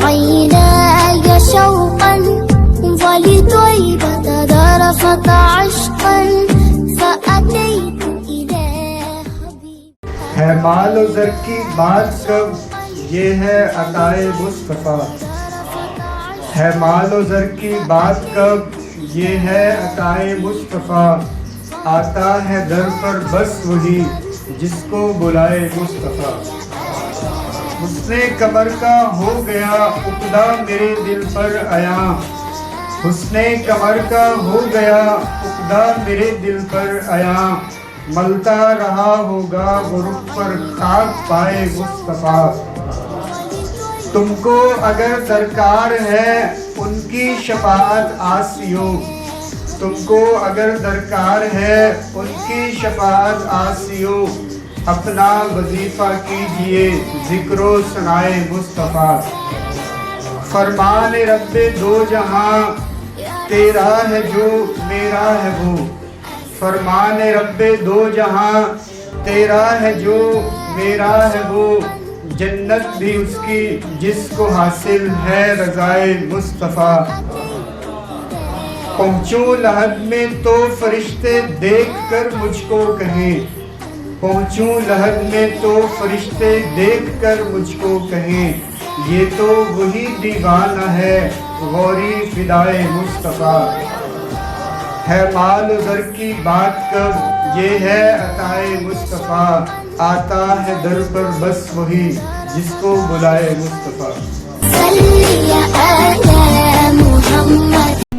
عيناي شوقا ولطيبة ذرفت عشقا فأتيت إلى حبيب. ہے مال و زر کی بات کب یہ ہے عطائے مصطفیٰ. ہے مال و زر کی بات کب یہ ہے عطائے مصطفیٰ. آتا ہے در پر بس وہی جس کو بلائے مصطفیٰ. حسن کمر کا ہو گیا عقدہ میرے دل پر آیا. حسن کمر کا ہو گیا عقدہ میرے دل پر آیا. ملتا رہا ہوگا وہ رخ پر خاک پائے مصطفیٰ. تم کو اگر درکار ہے ان کی شفاعت آسیو. تم کو اگر درکار ہے ان کی شفاعت آسیو. اپنا وظیفہ کیجئے ذکر و ثنائے مصطفیٰ. فرمان رب دو جہاں تیرا ہے جو میرا ہے وہ. فرمان رب دو جہاں تیرا ہے جو میرا ہے وہ. جنت بھی اس کی جس کو حاصل ہے رضائے مصطفیٰ. پہنچوں لحد میں تو فرشتے دیکھ کر مجھ کو کہیں. پہنچوں لحد میں تو فرشتے دیکھ کر مجھ کو کہیں. یہ تو وہی دیوانہ ہے غوری فدائے مصطفیٰ. ہے مال و زر کی بات کب یہ ہے عطائے مصطفیٰ. آتا ہے در پر بس وہی جس کو بلائے مصطفیٰ. صلی علی محمد.